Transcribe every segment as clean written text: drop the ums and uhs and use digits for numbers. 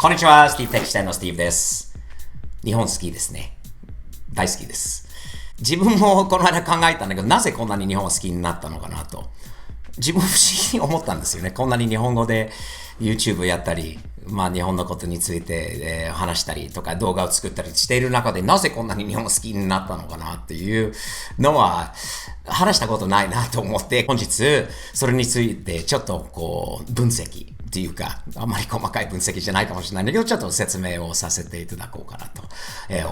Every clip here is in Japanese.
こんにちは、スティーブテキシテンのスティーブです。日本好きですね。大好きです。自分もこの間考えたんだけど、なぜこんなに日本好きになったのかなと。自分不思議に思ったんですよね。こんなに日本語で YouTube やったり、日本のことについて、話したりとか動画を作ったりしている中で、なぜこんなに日本好きになったのかなっていうのは、話したことないなと思って、本日それについてちょっと分析っていうか、あまり細かい分析じゃないかもしれないんだけど、ちょっと説明をさせていただこうかなと、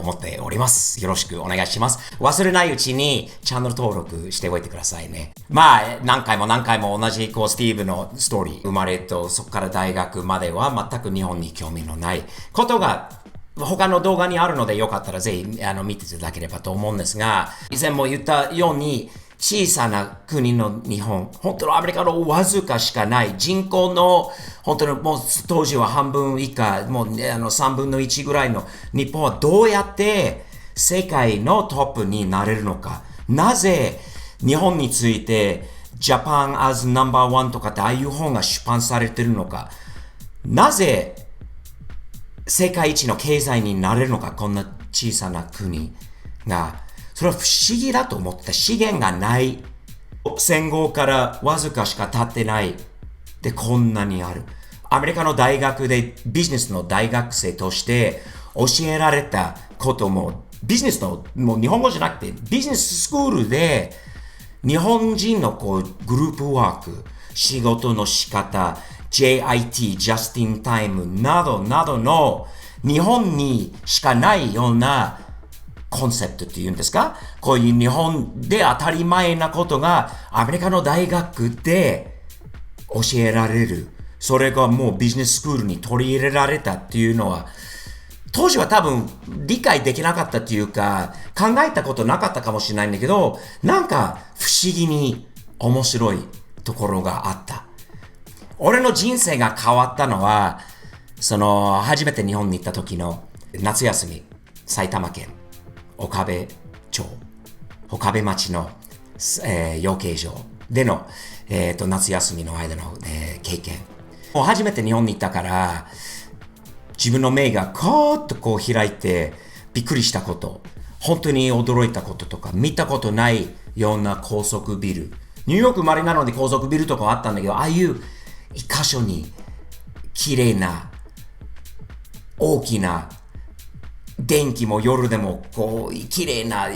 思っております。よろしくお願いします。忘れないうちにチャンネル登録しておいてくださいね。何回も同じスティーブのストーリー、生まれとそこから大学までは全く日本に興味のないことが他の動画にあるのでよかったらぜひ見ていただければと思うんですが、以前も言ったように小さな国の日本、本当のアメリカのわずかしかない人口の本当にもう当時は半分以下、もう3分の1ぐらいの日本はどうやって世界のトップになれるのか。なぜ日本について Japan as No.1 とかってああいう本が出版されているのか。なぜ世界一の経済になれるのか、こんな小さな国が。それは不思議だと思って、資源がない。戦後からわずかしか経ってない。で、こんなにある。アメリカの大学でビジネスの大学生として教えられたことも、ビジネスの、もう日本語じゃなくて、ビジネススクールで日本人のグループワーク、仕事の仕方、JIT、Just in Time などなどの日本にしかないようなコンセプトっていうんですか、こういう日本で当たり前なことがアメリカの大学で教えられる。それがもうビジネススクールに取り入れられたっていうのは、当時は多分理解できなかったっていうか、考えたことなかったかもしれないんだけど、なんか不思議に面白いところがあった。俺の人生が変わったのは、初めて日本に行った時の夏休み、埼玉県岡部町、岡部町の、養鶏場での、夏休みの間の、経験。もう初めて日本に行ったから、自分の目がカーッと開いてびっくりしたこと、本当に驚いたこととか、見たことないような高速ビル。ニューヨーク生まれなので高速ビルとかあったんだけど、ああいう一箇所に綺麗な大きな電気も夜でも綺麗な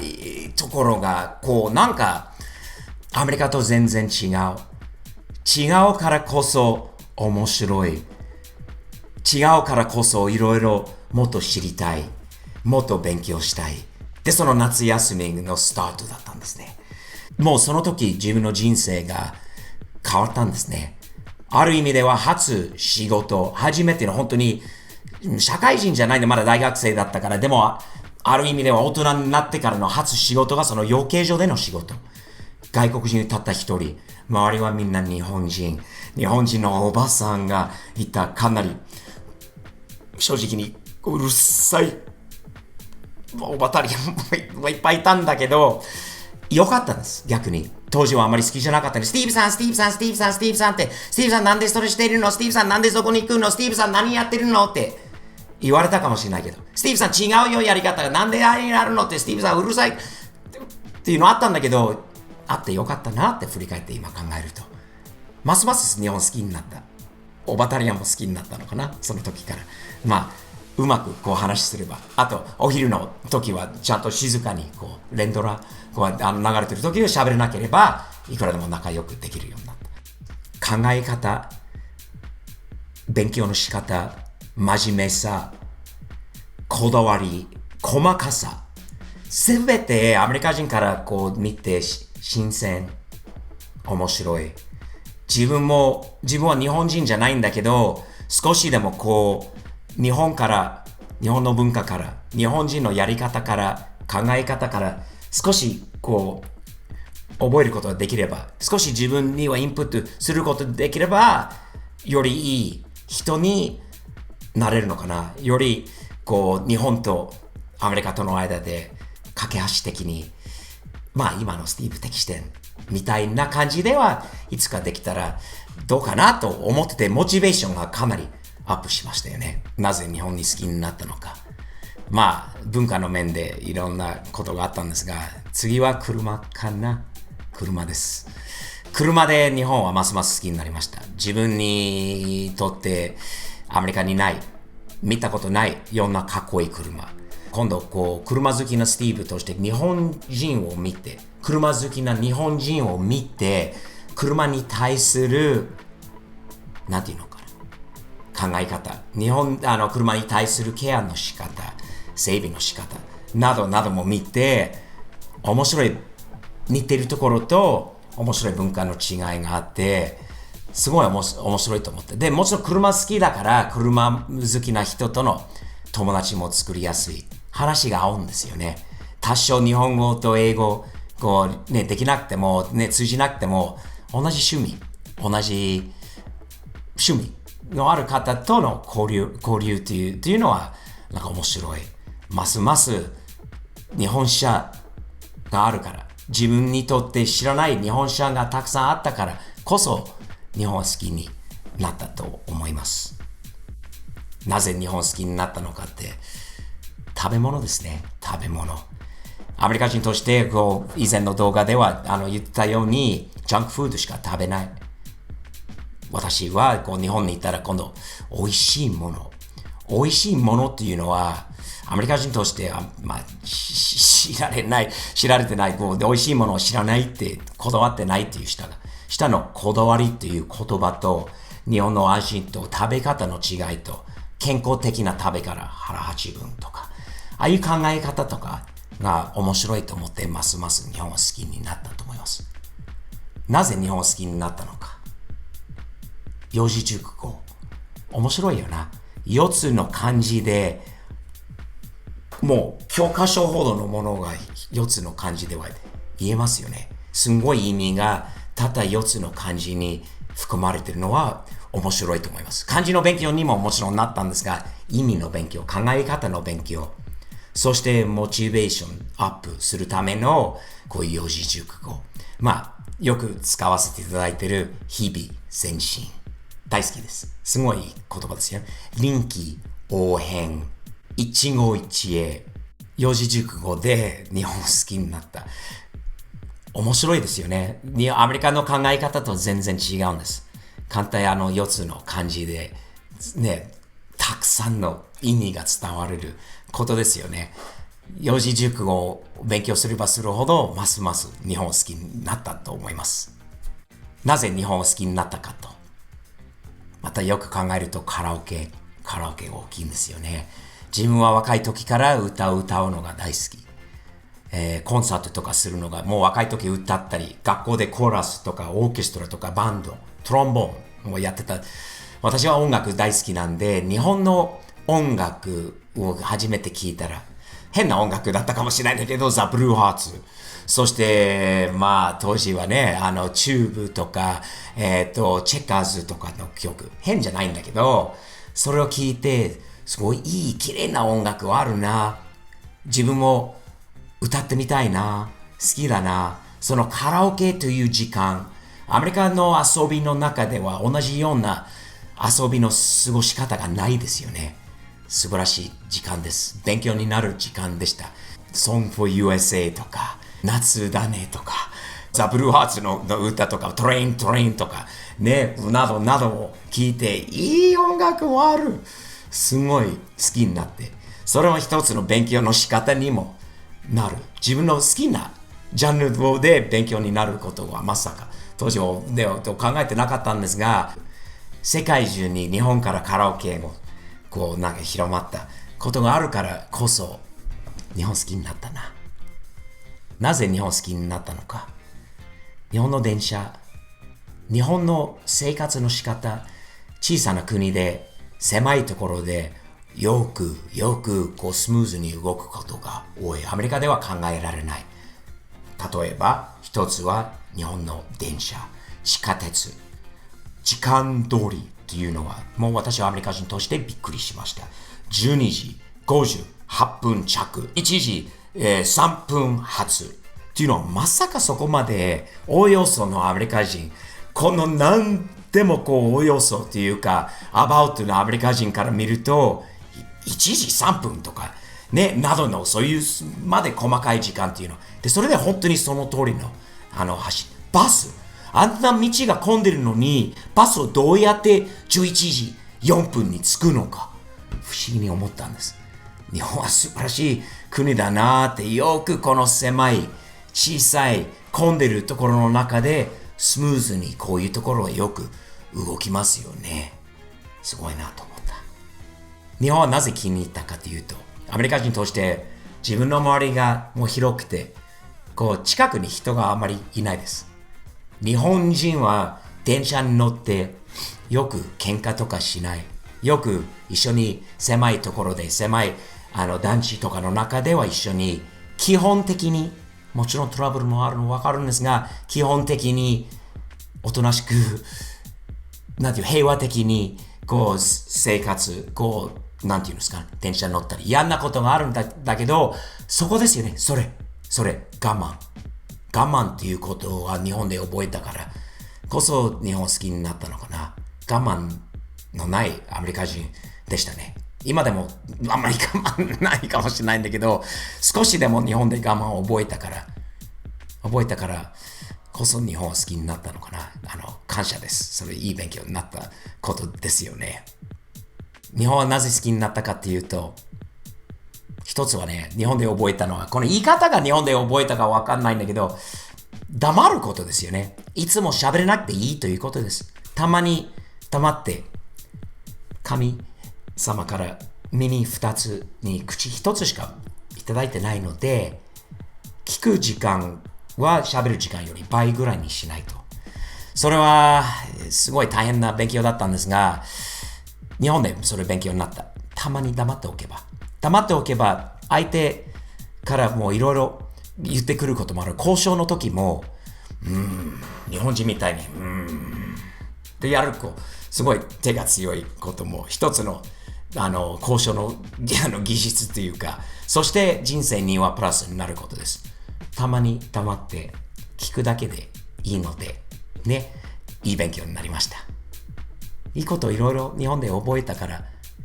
ところがなんかアメリカと全然違うからこそ面白い、違うからこそいろいろもっと知りたい、もっと勉強したい。で、その夏休みのスタートだったんですね。もうその時自分の人生が変わったんですね。ある意味では初仕事、初めての本当に社会人じゃないんでまだ大学生だったから、でもある意味では大人になってからの初仕事がその養鶏場での仕事。外国人たった一人、周りはみんな日本人のおばさんがいた。かなり正直にうるさいおばたりもいっぱいいたんだけど、良かったんです。逆に当時はあまり好きじゃなかったんです。スティーブさんって、スティーブさんなんでそれしているの、スティーブさんなんでそこに行くの、スティーブさん何やってるのって言われたかもしれないけど、スティーブさん違うよやり方が、なんであれになるのって、スティーブさんうるさいっていうのあったんだけど、あってよかったなって振り返って今考えると、ますます日本好きになった。オバタリアンも好きになったのかな、その時から。うまく話すれば、あとお昼の時はちゃんと静かに連ドラ流れてる時に喋れなければいくらでも仲良くできるようになった。考え方、勉強の仕方、真面目さ、こだわり、細かさ、すべてアメリカ人から見て新鮮、面白い。自分は日本人じゃないんだけど、少しでも日本の文化から、日本人のやり方から、考え方から少し覚えることができれば、少し自分にはインプットすることができれば、よりいい人になれるのかな。より日本とアメリカとの間で架け橋的に、今のスティーブ的視点みたいな感じではいつかできたらどうかなと思ってて、モチベーションがかなりアップしましたよね。なぜ日本に好きになったのか。まあ、文化の面でいろんなことがあったんですが、次は車かな。車です。車で日本はますます好きになりました。自分にとってアメリカにない、見たことないようなかっこいい車。今度車好きなスティーブとして日本人を見て、車好きな日本人を見て、車に対する、なんていうのかな、考え方、車に対するケアの仕方、整備の仕方、などなども見て、面白い、似てるところと面白い文化の違いがあって、すごい面白いと思って。で、もちろん車好きだから、車好きな人との友達も作りやすい。話が合うんですよね。多少日本語と英語、できなくても、通じなくても、同じ趣味のある方との交流っていうのは、なんか面白い。ますます日本車があるから、自分にとって知らない日本車がたくさんあったからこそ、日本は好きになったと思います。なぜ日本好きになったのかって、食べ物ですね。食べ物。アメリカ人として以前の動画では言ったようにジャンクフードしか食べない。私は日本に行ったら今度美味しいものっていうのはアメリカ人としては、知られてない美味しいものを知らないってこだわってないっていう下のこだわりっていう言葉と日本の味と食べ方の違いと健康的な食べ方腹八分とかああいう考え方とかが面白いと思ってますます日本を好きになったと思います。なぜ日本を好きになったのか。四字熟語。面白いよな。4つの漢字でもう教科書ほどのものが4つの漢字では言えますよね。すんごい意味がたった4つの漢字に含まれているのは面白いと思います。漢字の勉強にももちろんなったんですが、意味の勉強、考え方の勉強、そしてモチベーションアップするためのこういう四字熟語。よく使わせていただいている日々前進。大好きです。すごい言葉ですよ。臨機応変、一期一会、四字熟語で日本好きになった。面白いですよね。アメリカの考え方と全然違うんです。簡単に4つの漢字で、たくさんの意味が伝われることですよね。四字熟語を勉強すればするほど、ますます日本を好きになったと思います。なぜ日本を好きになったかと。またよく考えるとカラオケ大きいんですよね。自分は若い時から歌うのが大好き。コンサートとかするのが、もう若い時歌ったり、学校でコーラスとかオーケストラとかバンド、トロンボーンをやってた。私は音楽大好きなんで、日本の音楽を初めて聞いたら、変な音楽だったかもしれないんだけど、ザ・ブルーハーツ。そして、当時はね、チューブとか、チェッカーズとかの曲、変じゃないんだけど、それを聞いて、すごいいい、綺麗な音楽あるな。自分も歌ってみたいな。好きだな。そのカラオケという時間、アメリカの遊びの中では同じような遊びの過ごし方がないですよね。素晴らしい時間です。勉強になる時間でした。Song for USA とか、夏だねとか、ザ・ブルーハーツの歌とか、トレインとか、などなどを聞いて、いい音楽もある。すごい好きになって、それは一つの勉強の仕方にもなる。自分の好きなジャンルで勉強になることはまさか当時は考えてなかったんですが、世界中に日本からカラオケも広まったことがあるからこそ日本好きになったな。なぜ日本好きになったのか。日本の電車、日本の生活の仕方、小さな国で狭いところでよくスムーズに動くことが多い。アメリカでは考えられない。例えば一つは日本の電車、地下鉄、時間通りっていうのはもう私はアメリカ人としてびっくりしました。12時58分着、1時、3分発っていうのはまさかそこまでおおよそのアメリカ人この何でもおよそというか、アバウトなアメリカ人から見ると、1時3分とか、ね、などの、そういうまで細かい時間っていうの。で、それで本当にその通りの、バス。あんな道が混んでるのに、バスをどうやって11時4分に着くのか、不思議に思ったんです。日本は素晴らしい国だなーって、よくこの狭い、小さい、混んでるところの中で、スムーズにこういうところはよく動きますよね。すごいなと思った。日本はなぜ気に入ったかというと、アメリカ人として自分の周りがもう広くて、近くに人があまりいないです。日本人は電車に乗ってよく喧嘩とかしない。よく一緒に狭いところで、狭い団地とかの中では一緒に基本的に、もちろんトラブルもあるの分かるんですが、基本的におとなしく、平和的に生活、なんていうんですか、電車に乗ったり、嫌なことがあるんだけど、そこですよね、それ、我慢っていうことは日本で覚えたからこそ日本好きになったのかな。我慢のないアメリカ人でしたね。今でもあんまり我慢ないかもしれないんだけど、少しでも日本で我慢を覚えたからこそ日本を好きになったのかな。感謝です。それいい勉強になったことですよね。日本はなぜ好きになったかっていうと、一つはね、日本で覚えたのは、この言い方が日本で覚えたかわかんないんだけど、黙ることですよね。いつも喋れなくていいということです。たまに黙って、神様から耳2つに口1つしかいただいてないので、聞く時間は喋る時間より倍ぐらいにしないと。それはすごい大変な勉強だったんですが、日本でそれ勉強になった。たまに黙っておけば、相手からもういろいろ言ってくることもある。交渉の時も、日本人みたいに、ってやるすごい手が強いことも一つの、交渉の技術というか、そして人生にはプラスになることです。たまに黙って聞くだけでいいので、ね、いい勉強になりました。いいこといろいろ日本で覚えたから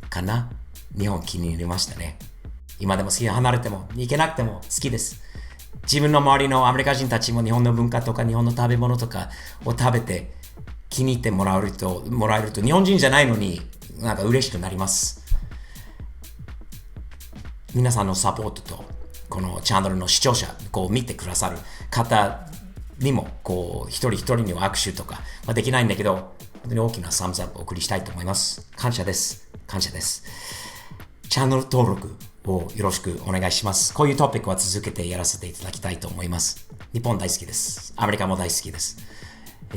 かな。日本気に入りましたね。今でも好きで離れても行けなくても好きです。自分の周りのアメリカ人たちも日本の文化とか日本の食べ物とかを食べて気に入ってもらえると日本人じゃないのになんか嬉しくなります。皆さんのサポートとこのチャンネルの視聴者見てくださる方にも一人一人には握手とかはできないんだけど、本当に大きなサムズアップをお送りしたいと思います。感謝です。チャンネル登録をよろしくお願いします。こういうトピックは続けてやらせていただきたいと思います。日本大好きです。アメリカも大好きです。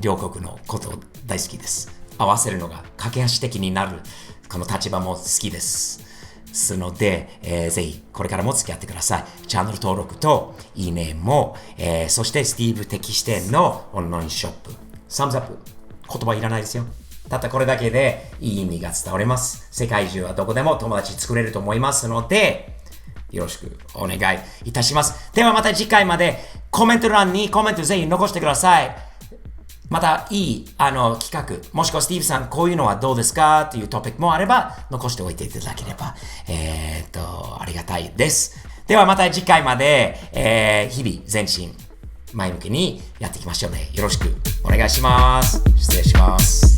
両国のこと大好きです。合わせるのが架け橋的になるこの立場も好きです。ですので、ぜひこれからも付き合ってください。チャンネル登録といいねも、そしてスティーブ的視点のオンラインショップ。サムズアップ。言葉いらないですよ。たったこれだけでいい意味が伝わります。世界中はどこでも友達作れると思いますので、よろしくお願いいたします。ではまた次回までコメント欄にコメントぜひ残してください。またいい企画、もしくはスティーブさんこういうのはどうですかというトピックもあれば残しておいていただければ、ありがたいです。ではまた次回まで、日々前進前向きにやっていきましょうね。よろしくお願いします。失礼します。